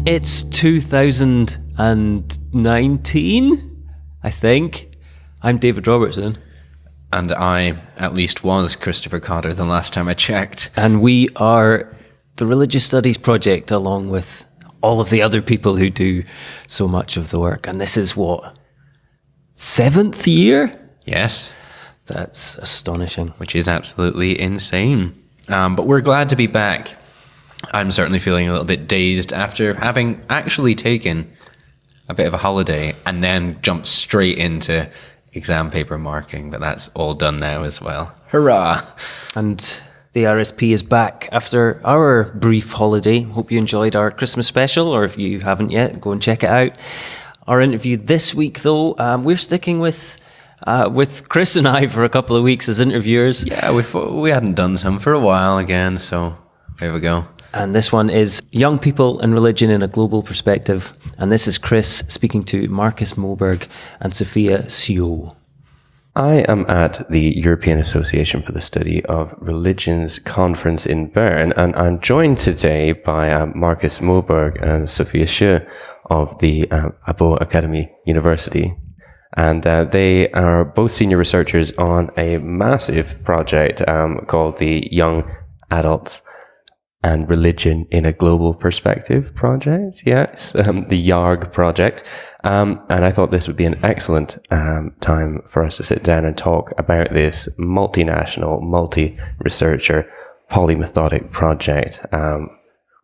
It's 2019, I think. I'm David Robertson. And I, at least, was Christopher Cotter the last time I checked. And we are the Religious Studies Project, along with all of the other people who do so much of the work. And this is what? 7th year? Yes. That's astonishing. Which is absolutely insane. But we're glad to be back. I'm certainly feeling a little bit dazed after having actually taken a bit of a holiday and then jumped straight into exam paper marking, but that's all done now as well. Hurrah! And the RSP is back after our brief holiday. Hope you enjoyed our Christmas special, or if you haven't yet, go and check it out. Our interview this week, though, we're sticking with Chris and I for a couple of weeks as interviewers. Yeah, we hadn't done some for a while again, so here we go. And this one is Young People and Religion in a Global Perspective. And this is Chris speaking to Marcus Moberg and Sophia Sio. I am at the European Association for the Study of Religions conference in Bern, and I'm joined today by Marcus Moberg and Sophia Sio of the Abo Academy University. And they are both senior researchers on a massive project called the Young Adults and Religion in a Global Perspective project. Yes, the YARG project. And I thought this would be an excellent time for us to sit down and talk about this multinational, multi-researcher, polymethodic project,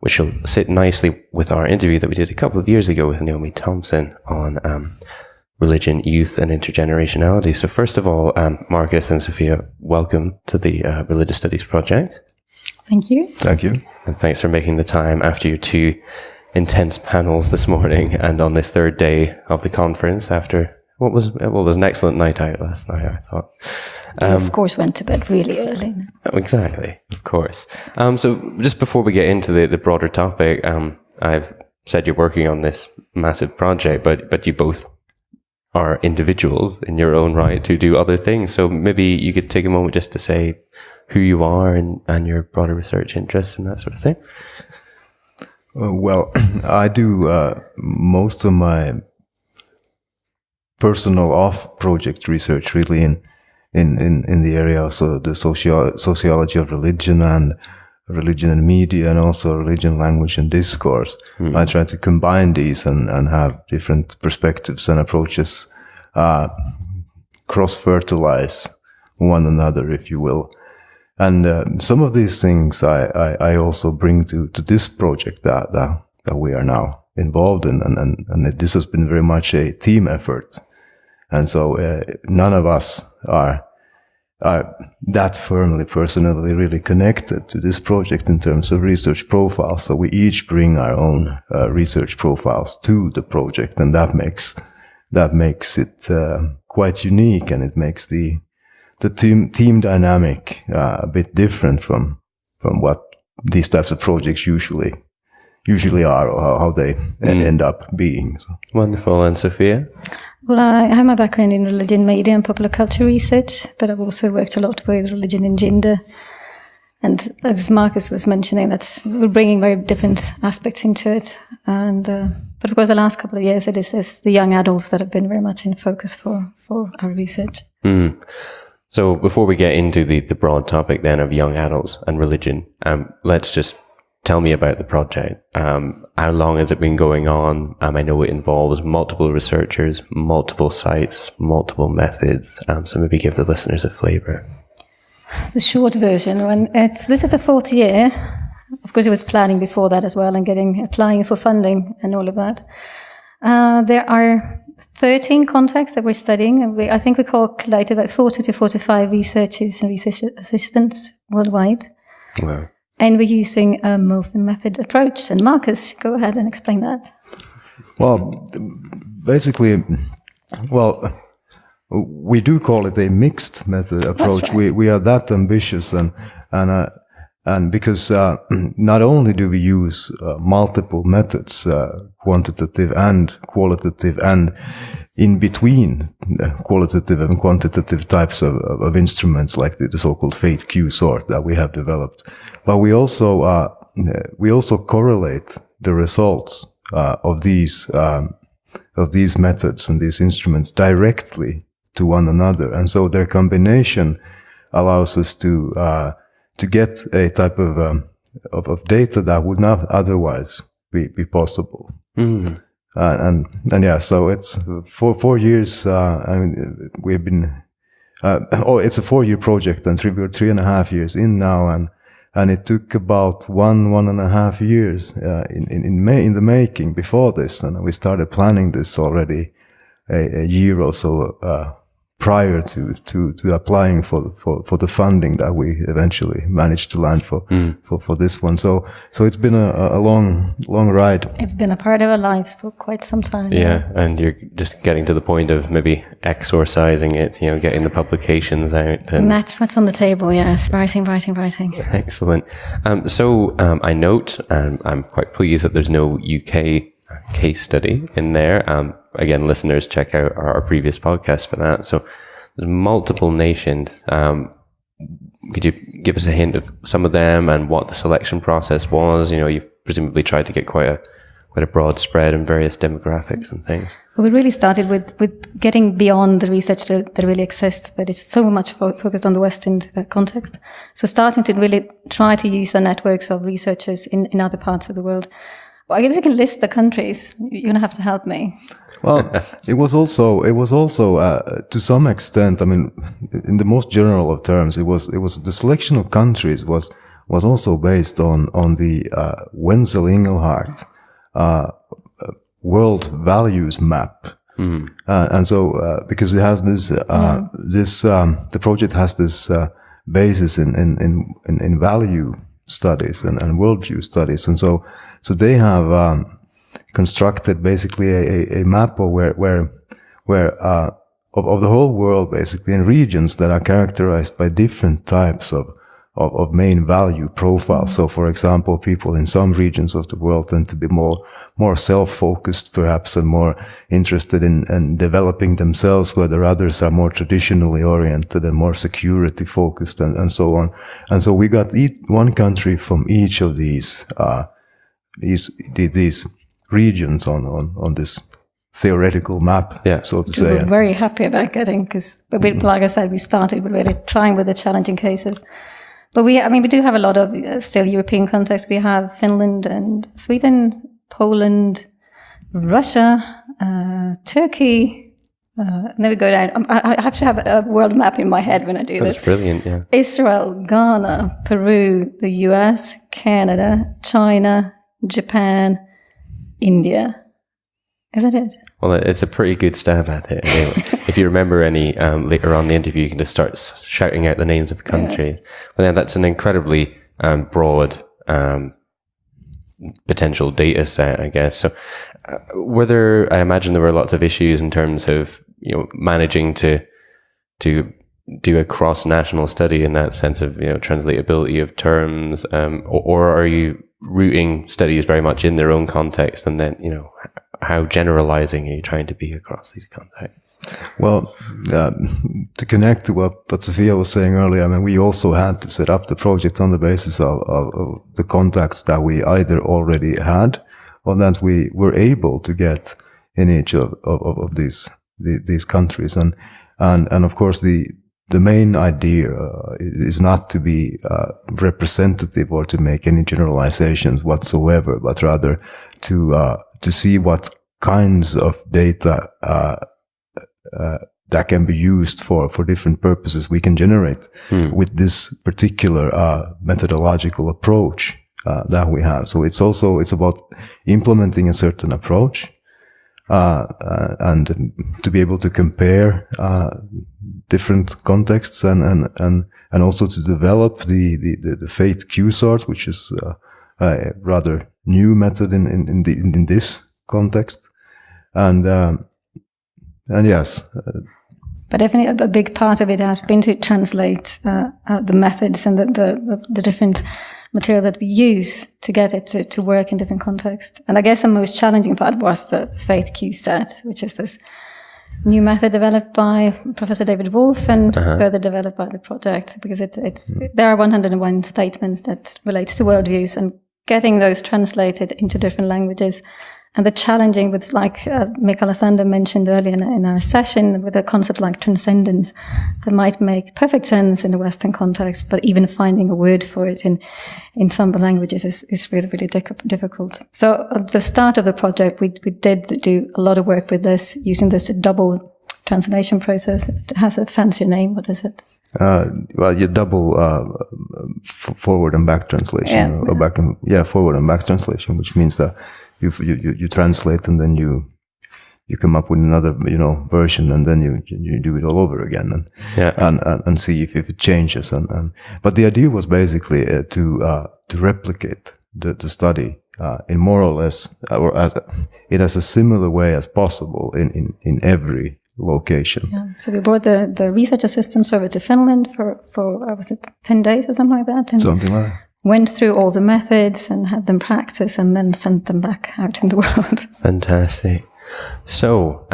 which will sit nicely with our interview that we did a couple of years ago with Naomi Thompson on religion, youth, and intergenerationality. So first of all, Marcus and Sophia, welcome to the Religious Studies Project. Thank you. Thank you. And thanks for making the time after your two intense panels this morning and on this third day of the conference after what was an excellent night out last night, I thought. We of course went to bed really early. Oh, exactly, of course. So just before we get into the broader topic, I've said you're working on this massive project, but you both are individuals in your own right who do other things. So maybe you could take a moment just to say who you are and your broader research interests and that sort of thing. Well, I do most of my personal off-project research really in the area of the sociology of religion and media, and also religion, language, and discourse. I try to combine these and have different perspectives and approaches cross-fertilize one another, if you will. And some of these things I also bring to this project that we are now involved in, and this has been very much a team effort. And so none of us are that firmly, personally, really connected to this project in terms of research profiles. So we each bring our own research profiles to the project, and that makes it quite unique, and it makes the team dynamic a bit different from what these types of projects usually are, or how they end up being. So. Wonderful. And Sophia? Well, I have my background in religion, media, and popular culture research, but I've also worked a lot with religion and gender. And as Marcus was mentioning, we're bringing very different aspects into it. And but of course, the last couple of years, it is the young adults that have been very much in focus for our research. So before we get into the broad topic then of young adults and religion, let's just tell me about the project. How long has it been going on? I know it involves multiple researchers, multiple sites, multiple methods. So maybe give the listeners a flavour. The short version, this is the 4th year. Of course, it was planning before that as well, and applying for funding and all of that. There are 13 contacts that we're studying. I think we calculate about 40 to 45 researchers and research assistants worldwide. Wow. And we're using a multi-method approach. And Marcus, go ahead and explain that. Well, basically, we do call it a mixed method approach. That's right. We are that ambitious, and because not only do we use multiple methods, quantitative and qualitative, and in between qualitative and quantitative types of instruments like the so-called FATE-Q sort that we have developed, but we also correlate the results of these methods and these instruments directly to one another, and so their combination allows us to get a type of data that would not otherwise be possible. And yeah, so it's for 4 years. I mean, we've been. It's a 4-year project, and 3.5 years in now, and it took about 1.5 years in the making before this, and we started planning this already a year or so prior to applying for the funding that we eventually managed to land for this one. So it's been a long ride. It's been a part of our lives for quite some time. Yeah, and you're just getting to the point of maybe exorcising it, getting the publications out. And that's what's on the table, yes. Writing. Excellent. So I note, and I'm quite pleased that there's no UK case study in there. Again, listeners, check out our previous podcast for that. So there's multiple nations. Could you give us a hint of some of them and what the selection process was? You've presumably tried to get quite a broad spread in various demographics and things. Well, we really started with getting beyond the research that really exists, that is so much focused on the Western context. So starting to really try to use the networks of researchers in other parts of the world. Well, I guess I can list the countries. You're going to have to help me. Well, it was also to some extent, I mean, in the most general of terms, it was the selection of countries was also based on the Wenzel Ingelhardt world values map. And so because it has this the project has this basis in value studies and worldview studies, and so they have constructed basically a map of where of the whole world, basically, in regions that are characterized by different types of main value profiles. So, for example, people in some regions of the world tend to be more self-focused, perhaps, and more interested in developing themselves, whether others are more traditionally oriented and more security-focused, and so on. And so we got one country from each of these regions on this theoretical map, so to say. We're very happy about getting, because, like I said, we started with really trying with the challenging cases. But we do have a lot of still European context. We have Finland and Sweden, Poland, Russia, Turkey. And then we go down. I have to have a world map in my head when I do this. That's brilliant, yeah. Israel, Ghana, Peru, the US, Canada, China, Japan, India. Is that it? Well, it's a pretty good stab at it. Anyway, if you remember any later on in the interview, you can just start shouting out the names of countries. Yeah. Well, then that's an incredibly broad potential data set, I guess. So, I imagine there were lots of issues in terms of managing to do a cross-national study in that sense of translatability of terms, or are you rooting studies very much in their own context, and then how generalizing are you trying to be across these contexts? Well, to connect to what Sophia was saying earlier, I mean, we also had to set up the project on the basis of the contacts that we either already had or that we were able to get in each of these countries, and of course the main idea is not to be representative or to make any generalizations whatsoever, but rather to see what kinds of data that can be used for different purposes we can generate with this particular methodological approach that we have. So it's about implementing a certain approach and to be able to compare different contexts and also to develop the Fate Q-sort, which is a rather new method in this context, and yes. But definitely a big part of it has been to translate the methods and the different material that we use to get it to work in different contexts. And I guess the most challenging part was the Fate Q-set, which is this new method developed by Professor David Wolf and further developed by the project, because there are 101 statements that relate to worldviews, and getting those translated into different languages And the challenging with, like Mikael Sander mentioned earlier in our session, with a concept like transcendence that might make perfect sense in a Western context, but even finding a word for it in some languages is really, really difficult. So at the start of the project, we did do a lot of work with this, using this double translation process. It has a fancier name. What is it? Well, you double forward and back translation, forward and back translation, which means that you translate and then you come up with another version, and then you do it all over again and see if it changes. But the idea was basically to replicate the study in more or less, or in as a similar way as possible in every location. Yeah. So we brought the research assistants over to Finland for was it 10 days or something like that? And something like that. Went through all the methods and had them practice, and then sent them back out in the world. Fantastic. So,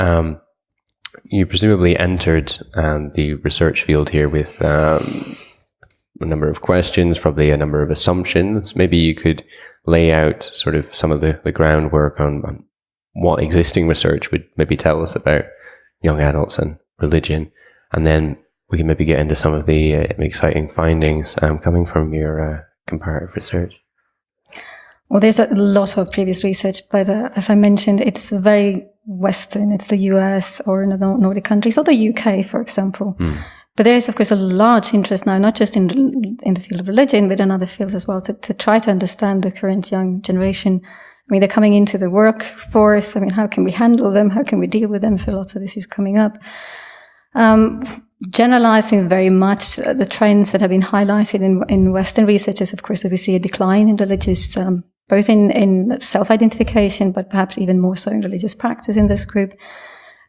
you presumably entered the research field here with a number of questions, probably a number of assumptions. Maybe you could lay out sort of some of the groundwork on what existing research would maybe tell us about young adults and religion, and then we can maybe get into some of the exciting findings coming from your comparative research. Well, there's a lot of previous research, but as I mentioned, it's very Western. It's the US or in the Nordic countries, or the UK, for example. But there is, of course, a large interest now, not just in the field of religion, but in other fields as well, to try to understand the current young generation. I mean, they're coming into the workforce. I mean, how can we handle them? How can we deal with them? So lots of issues coming up. Generalizing very much the trends that have been highlighted in Western research is, of course, that we see a decline in religious, both in self-identification, but perhaps even more so in religious practice in this group.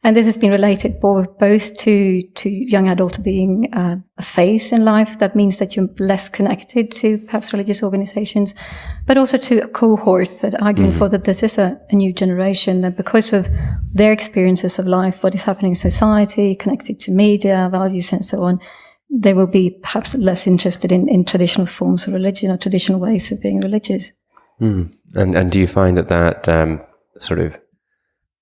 And this has been related both to young adults being a phase in life. That means that you're less connected to perhaps religious organizations, but also to a cohort that arguing for that this is a new generation, that because of their experiences of life, what is happening in society, connected to media, values and so on, they will be perhaps less interested in traditional forms of religion or traditional ways of being religious. And do you find that sort of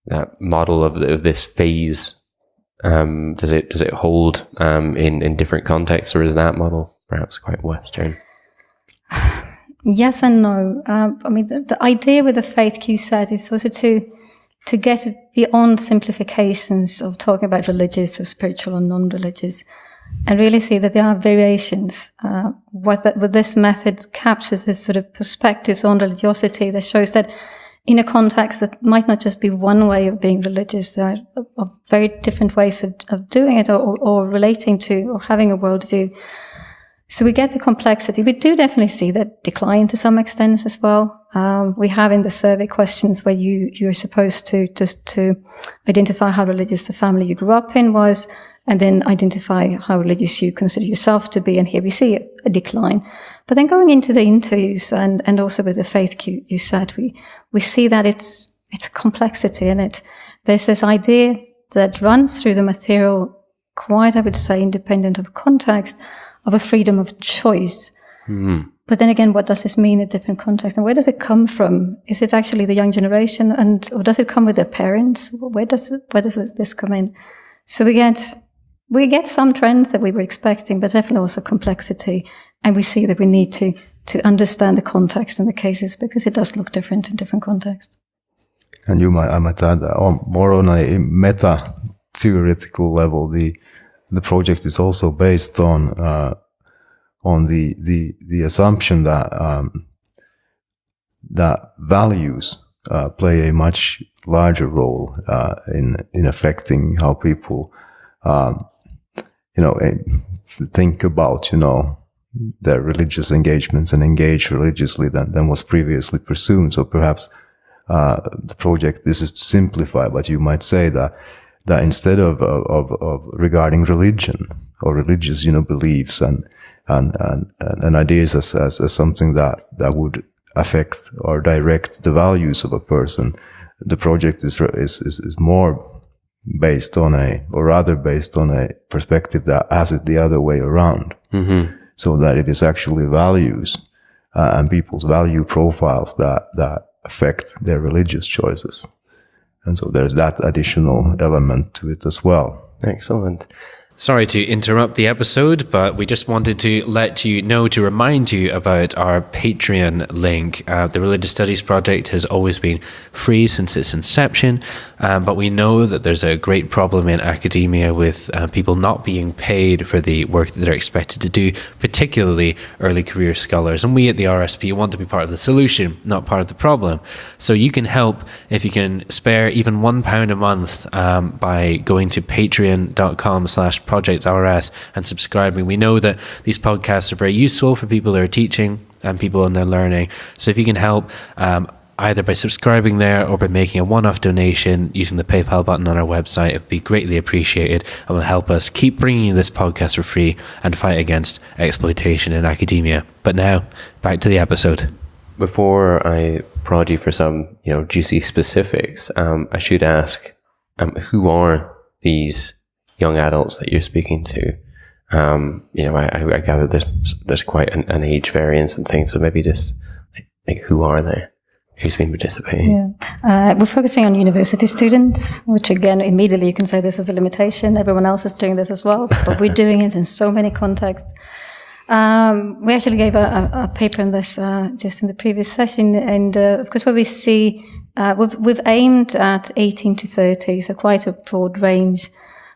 that model of this phase, does it hold in different contexts, or is that model perhaps quite Western? Yes and no. I mean, the idea with the faith Q set is also to get beyond simplifications of talking about religious or spiritual or non-religious, and really see that there are variations. What this method captures is sort of perspectives on religiosity that shows that in a context that might not just be one way of being religious, there are very different ways of doing it or relating to or having a worldview. So we get the complexity. We do definitely see that decline to some extent as well. We have in the survey questions where you're supposed to identify how religious the family you grew up in was, and then identify how religious you consider yourself to be. And here we see a decline. But then going into the interviews and also with the faith you said, we see that it's a complexity in it. There's this idea that runs through the material, quite, I would say, independent of context, of a freedom of choice. But then again, what does this mean in different contexts? And where does it come from? Is it actually the young generation, or does it come with their parents? Where does this come in? So we get some trends that we were expecting, but definitely also complexity. And we see that we need to understand the context and the cases, because it does look different in different contexts. And I might add that more on a meta-theoretical level, the project is also based on the assumption that that values play a much larger role in affecting how people think about their religious engagements and engage religiously than was previously presumed. So perhaps the project, this is to simplify, but you might say that instead of regarding religion or religious beliefs and ideas as something that would affect or direct the values of a person, the project is more based on a perspective that has it the other way around. So that it is actually values and people's value profiles that affect their religious choices. And so there's that additional element to it as well. Excellent. Sorry to interrupt the episode, but we just wanted to let you know, to remind you about our Patreon link. The Religious Studies Project has always been free since its inception, but we know that there's a great problem in academia with people not being paid for the work that they're expected to do, particularly early career scholars. And we at the RSP want to be part of the solution, not part of the problem. So you can help if you can spare even £1 a month by going to patreon.com/Project RS and subscribing. We know that these podcasts are very useful for people who are teaching and people in their learning. So if you can help either by subscribing there or by making a one-off donation using the PayPal button on our website, it would be greatly appreciated and will help us keep bringing you this podcast for free and fight against exploitation in academia. But now, back to the episode. Before I prod you for some, juicy specifics, I should ask, who are these young adults that you're speaking to? I gather there's quite an age variance and things, so maybe just like who are they? Who's been participating? Yeah. We're focusing on university students, which again, immediately you can say this is a limitation. Everyone else is doing this as well, but we're doing it in so many contexts. We actually gave a paper on this just in the previous session, and of course what we see, we've aimed at 18 to 30, so quite a broad range.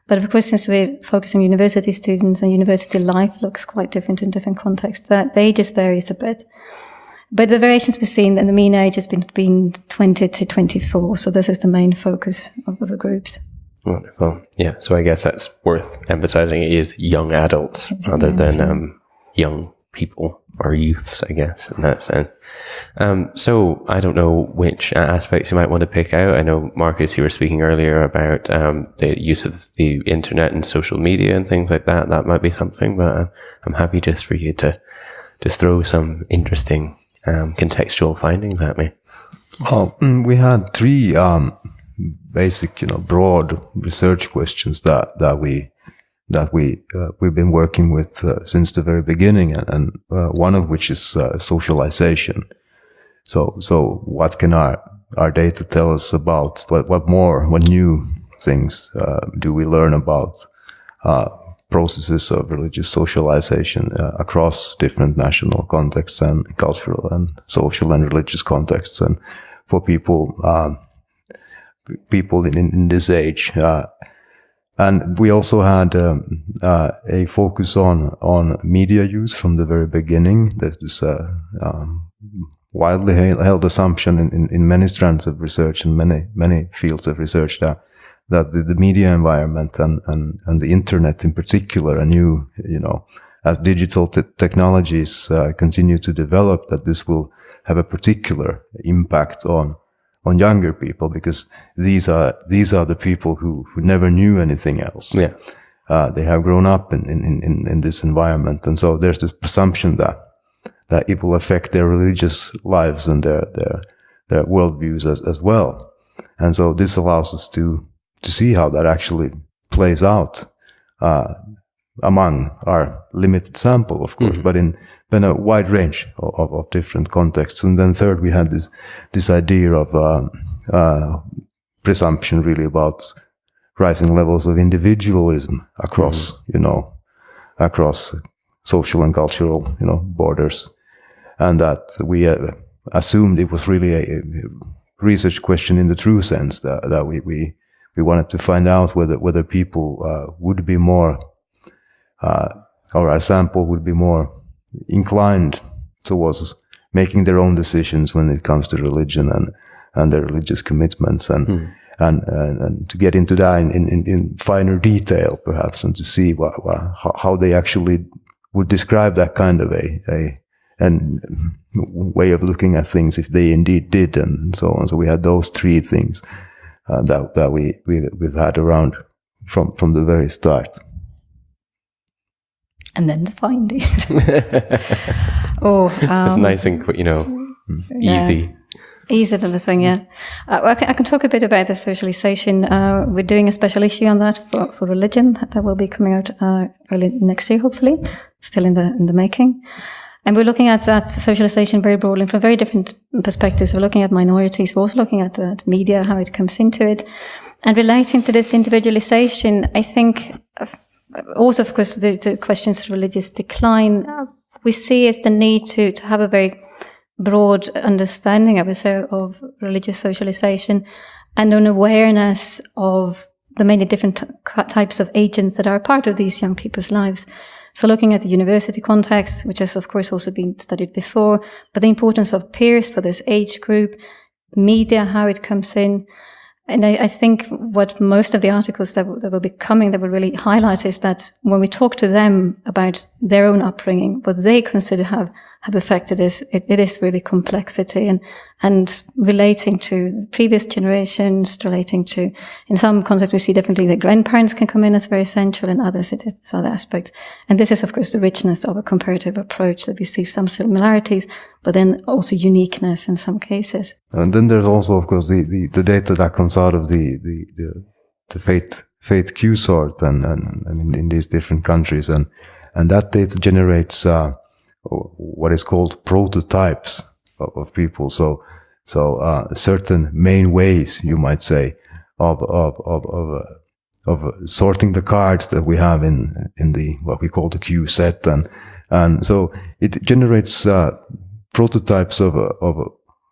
But of course, since we're focusing on university students and university life looks quite different in different contexts, that the age just varies a bit. But the variations we've seen, and the mean age has been 20 to 24, so this is the main focus of the groups. Wonderful. Yeah, so I guess that's worth emphasizing. It is young adults rather than young people or youths, I guess, in that sense. So I don't know which aspects you might want to pick out. I know, Marcus, you were speaking earlier about the use of the internet and social media and things like that. That might be something, but I'm happy just for you to throw some interesting contextual findings at me. Well, we had three basic, broad research questions that we've been working with since the very beginning, and one of which is socialization. So what can our data tell us about what new things do we learn about processes of religious socialization across different national contexts and cultural and social and religious contexts, and for people in this age. And we also had a focus on media use from the very beginning. There's this widely held assumption in many strands of research and many fields of research that the media environment and the internet in particular, and as digital technologies continue to develop, that this will have a particular impact on younger people, because these are the people who never knew anything else. Yeah. They have grown up in this environment, and so there's this presumption that it will affect their religious lives and their worldviews as well. And so this allows us to see how that actually plays out among our limited sample, of course, but in a wide range of different contexts. And then third, we had this idea of presumption really about rising levels of individualism across, across social and cultural, borders. And that we assumed it was really a research question in the true sense, that we wanted to find out whether people would be more, or our sample would be more inclined towards making their own decisions when it comes to religion and their religious commitments, and to get into that in finer detail, perhaps, and to see how they actually would describe that kind of a way of looking at things if they indeed did, and so on. So we had those three things that we've had around from the very start. And then the findings. It's nice and quick, easy. Easy little thing, yeah. I can talk a bit about the socialization. We're doing a special issue on that for religion that will be coming out early next year, hopefully. It's still in the making. And we're looking at that socialization very broadly from very different perspectives. We're looking at minorities. We're also looking at media, how it comes into it. And relating to this individualization, I think also, of course, the questions of religious decline, we see as the need to have a very broad understanding, I would say, of religious socialization and an awareness of the many different types of agents that are a part of these young people's lives. So looking at the university context, which has, of course, also been studied before, but the importance of peers for this age group, media, how it comes in. And I think what most of the articles that will be coming that will really highlight is that when we talk to them about their own upbringing, what they consider have affected it is really complexity and relating to the previous generations, relating to, in some contexts we see definitely the grandparents can come in as very essential, in others it is other aspects. And this is of course the richness of a comparative approach, that we see some similarities, but then also uniqueness in some cases. And then there's also of course the data that comes out of the faith Q sort and in these different countries, and that data generates what is called prototypes of people. So certain main ways, you might say, of sorting the cards that we have in the what we call the Q set, and so it generates prototypes of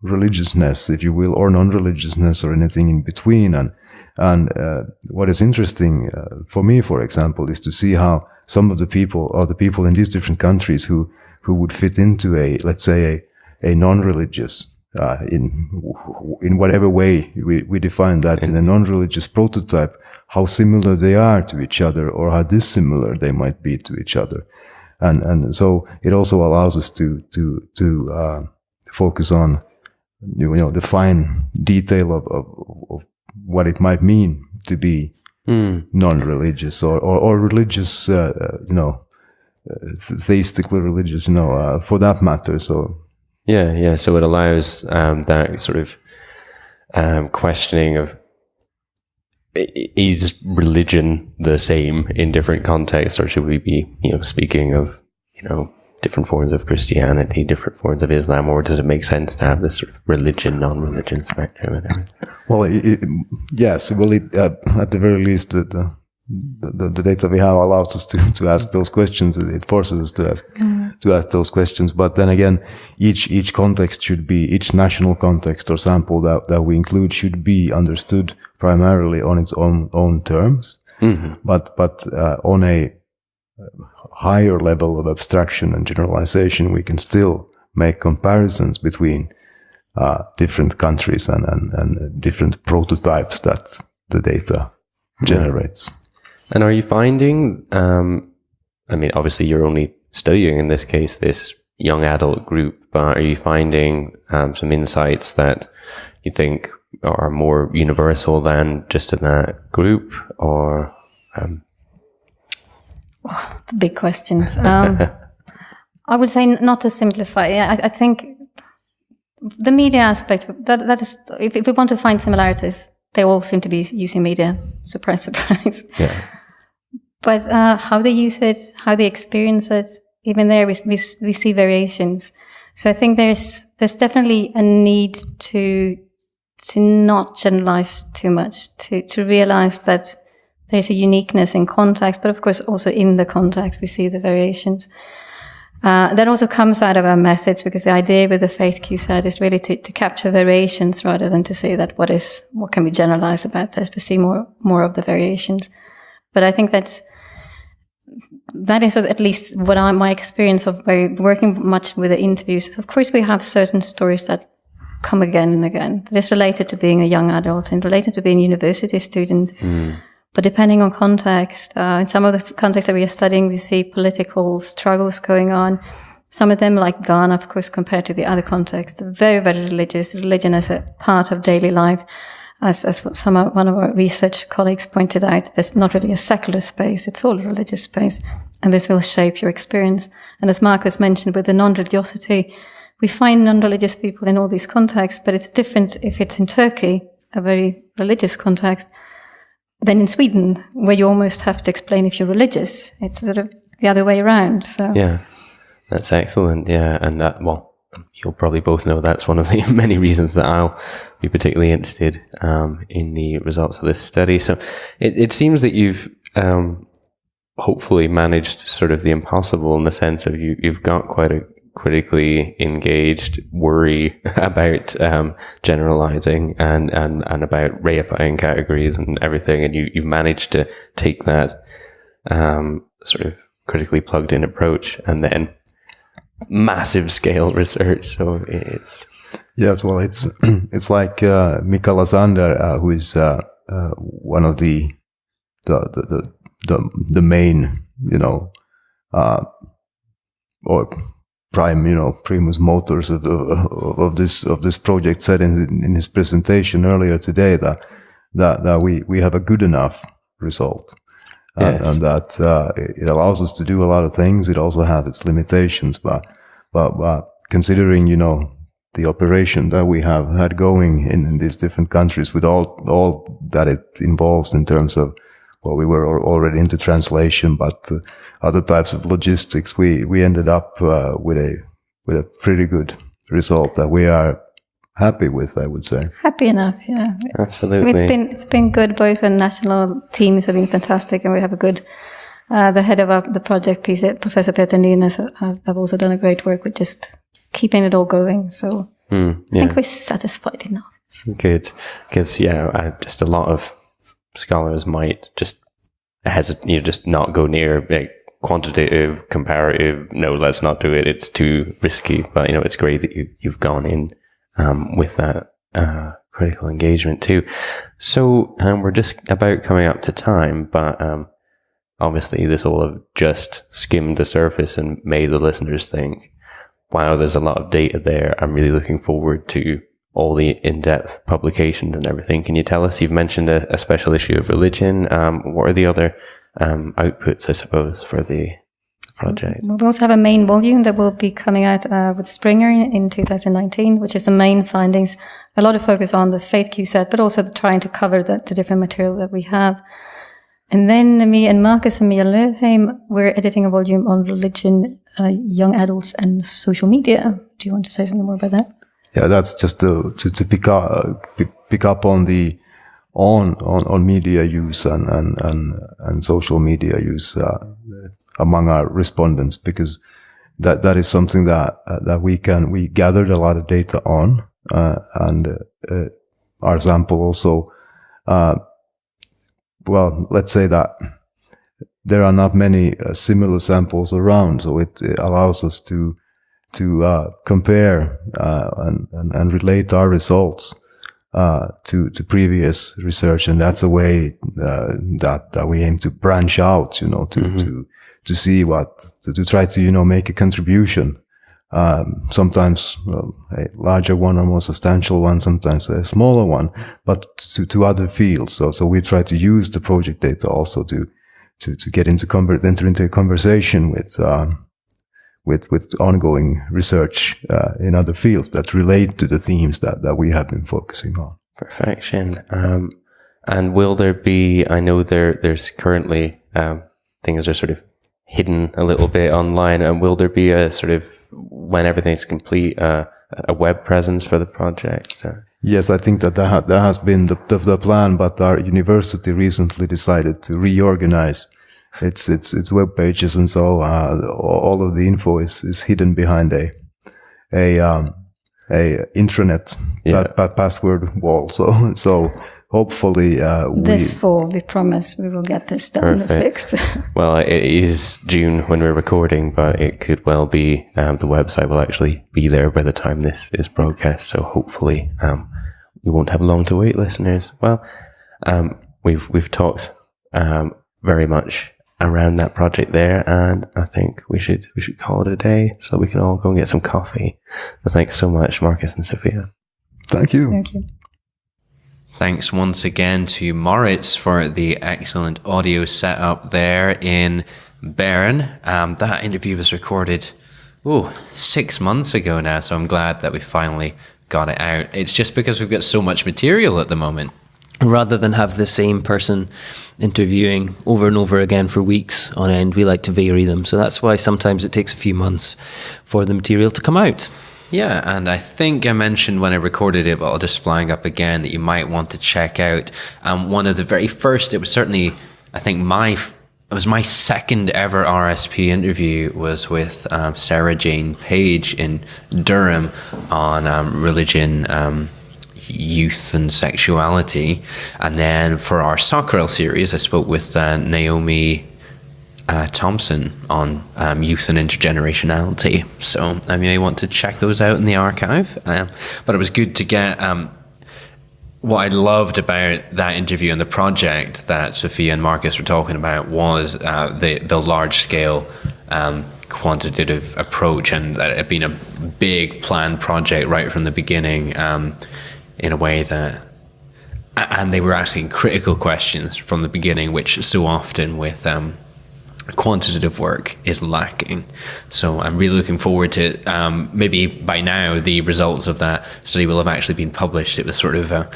religiousness, if you will, or non-religiousness, or anything in between. And what is interesting for me, for example, is to see how some of the people, or the people in these different countries who would fit into let's say a non-religious, in whatever way we define that, in a non-religious prototype, how similar they are to each other, or how dissimilar they might be to each other. And so it also allows us to focus on, the fine detail of what it might mean to be non-religious or religious, theistically religious, for that matter. So yeah. So it allows that sort of questioning of, is religion the same in different contexts, or should we be, speaking of, different forms of Christianity, different forms of Islam, or does it make sense to have this sort of religion, non-religion spectrum and everything? Well, yes. Well, at the very least, the data we have allows us to ask those questions. It forces us to ask those questions. But then again, each context should be, each national context or sample that we include should be understood primarily on its own terms. Mm-hmm. But on a higher level of abstraction and generalization, we can still make comparisons between different countries and different prototypes that the data generates. And are you finding, obviously you're only studying, in this case, this young adult group, but are you finding some insights that you think are more universal than just in that group, or... The big questions. I would say not to simplify. I think the media aspect, that is, if we want to find similarities, they all seem to be using media. Surprise, surprise. Yeah. But how they use it, how they experience it, even there we see variations. So I think there's definitely a need to not generalize too much, to realize that there's a uniqueness in context, but of course also in the context we see the variations. That also comes out of our methods, because the idea with the Faith Q set is really to capture variations rather than to say that what can we generalize about this, to see more of the variations. But I think that is at least my experience of working much with the interviews. Of course, we have certain stories that come again and again. That is related to being a young adult and related to being a university student. But depending on context, in some of the contexts that we are studying, we see political struggles going on. Some of them, like Ghana, of course, compared to the other contexts, are very, very religious. Religion as a part of daily life. As one of our research colleagues pointed out, there's not really a secular space, it's all a religious space, and this will shape your experience. And as Marcus mentioned, with the non-religiosity, we find non-religious people in all these contexts, but it's different if it's in Turkey, a very religious context, than in Sweden, where you almost have to explain if you're religious. It's sort of the other way around. So yeah. That's excellent. Yeah. And well, you'll probably both know that's one of the many reasons that I'll be particularly interested in the results of this study. So it seems that you've hopefully managed sort of the impossible in the sense of you've got quite a critically engaged worry about generalizing and about reifying categories and everything, and you've managed to take that sort of critically plugged in approach and then massive scale research. So it's yes, well, it's like Mika Lasander, who is one of the main, or prime, primus motors of this project, said in his presentation earlier today that we have a good enough result. Yes. And that it allows us to do a lot of things. It also has its limitations, but considering the operation that we have had going in these different countries with all that it involves in terms of, well, we were already into translation, but other types of logistics, we ended up with a pretty good result that we are happy with, I would say. Happy enough, yeah. absolutely. It's been good. Both the national teams have been fantastic, and we have a good. The head of the project, Professor Peter Nynes, have also done a great work with just keeping it all going. So I think we're satisfied enough. Good, because just a lot of scholars might just hesitate, just not go near quantitative, comparative. No, let's not do it. It's too risky. But it's great that you've gone in with that critical engagement too. So we're just about coming up to time, but obviously this will have just skimmed the surface and made the listeners think, wow, there's a lot of data there. I'm really looking forward to all the in-depth publications and everything. Can you tell us, you've mentioned a special issue of religion. What are the other outputs, I suppose, for the project? We also have a main volume that will be coming out with Springer in 2019, which is the main findings. A lot of focus on the faith QSET, but also trying to cover the different material that we have. And then me and Marcus and Mia Löfheim, we're editing a volume on religion, young adults and social media. Do you want to say something more about that? Yeah, that's just to pick up on the on media use and social media use among our respondents, because that is something that we gathered a lot of data on, and our sample also. Well, let's say that there are not many similar samples around, so it allows us to compare and relate our results to previous research, and that's a way that we aim to branch out, to see to try to make a contribution. Sometimes a larger one or more substantial one, sometimes a smaller one, but to other fields. So we try to use the project data also to get enter into a conversation with ongoing research in other fields that relate to the themes that we have been focusing on. Perfection. And will there be? I know there's currently things are sort of hidden a little bit online, and will there be a sort of, when everything's complete, a web presence for the project? Yes, I think that has been the plan, but our university recently decided to reorganize its web pages, and so all of the info is hidden behind a intranet password wall. So hopefully this fall, we promise we will get this done and fixed. Well, it is June when we're recording, but it could well be the website will actually be there by the time this is broadcast. So hopefully we won't have long to wait, listeners. Well, we've talked very much around that project there, and I think we should call it a day so we can all go and get some coffee. So thanks so much, Marcus and Sophia. Thank you. Thank you. Thanks once again to Moritz for the excellent audio setup there in Bern. That interview was recorded 6 months ago now, so I'm glad that we finally got it out. It's just because we've got so much material at the moment. rather than have the same person interviewing over and over again for weeks on end, we like to vary them. So that's why sometimes it takes a few months for the material to come out. Yeah, and I think I mentioned when I recorded it, but I'll just flag up again, that you might want to check out one of the very first, it was certainly, I think it was my second ever RSP interview was with Sarah Jane Page in Durham on religion, youth and sexuality. And then for our Soccerel series, I spoke with Naomi Thompson on youth and intergenerationality. So you may want to check those out in the archive. But it was good to get... what I loved about that interview and the project that Sophia and Marcus were talking about was the large-scale quantitative approach, and that it had been a big planned project right from the beginning, in a way that... And they were asking critical questions from the beginning, which so often with quantitative work is lacking. So I'm really looking forward to it. Maybe by now the results of that study will have actually been published. It was sort of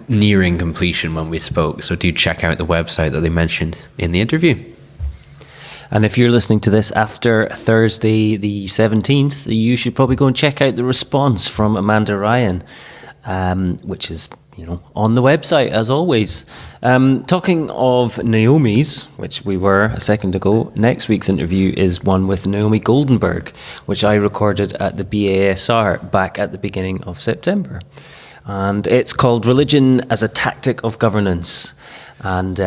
nearing completion when we spoke. So do check out the website that they mentioned in the interview. And if you're listening to this after Thursday the 17th, you should probably go and check out the response from Amanda Ryan, which is on the website, as always. Talking of Naomi's, which we were a second ago, next week's interview is one with Naomi Goldenberg, which I recorded at the BASR back at the beginning of September. And it's called Religion as a Tactic of Governance. And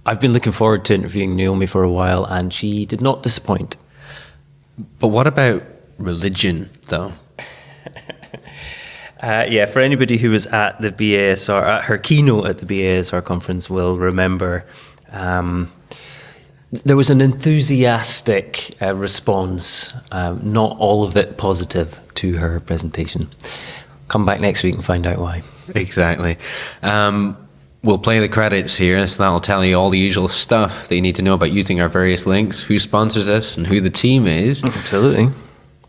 I've been looking forward to interviewing Naomi for a while, and she did not disappoint. But what about religion, though? For anybody who was at the BASR, at her keynote at the BASR conference, will remember there was an enthusiastic response, not all of it positive, to her presentation. Come back next week and find out why. Exactly. We'll play the credits here, so that'll tell you all the usual stuff that you need to know about using our various links, who sponsors us, and who the team is. Absolutely.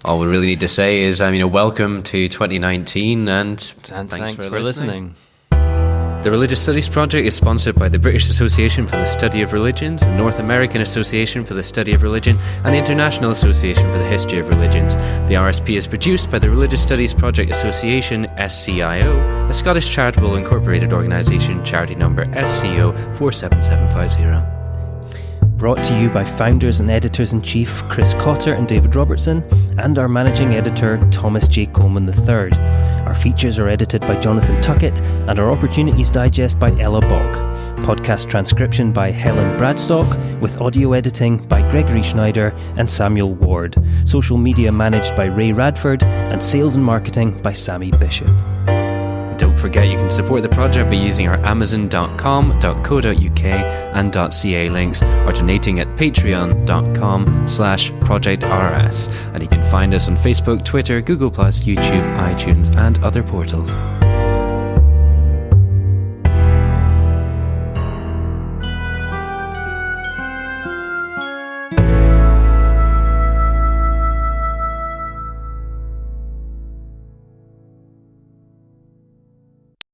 All we really need to say is, welcome to 2019, and thanks for listening. The Religious Studies Project is sponsored by the British Association for the Study of Religions, the North American Association for the Study of Religion, and the International Association for the History of Religions. The RSP is produced by the Religious Studies Project Association, SCIO, a Scottish charitable incorporated organisation, charity number SCO 47750. Brought to you by founders and editors-in-chief Chris Cotter and David Robertson, and our managing editor Thomas J. Coleman III. Our features are edited by Jonathan Tuckett, and our Opportunities Digest by Ella Bogg. Podcast transcription by Helen Bradstock, with audio editing by Gregory Schneider and Samuel Ward. Social media managed by Ray Radford, and sales and marketing by Sammy Bishop. Don't forget you can support the project by using our amazon.com.co.uk and .ca links, or donating at patreon.com/projectrs. And you can find us on Facebook, Twitter, Google+, YouTube, iTunes and other portals.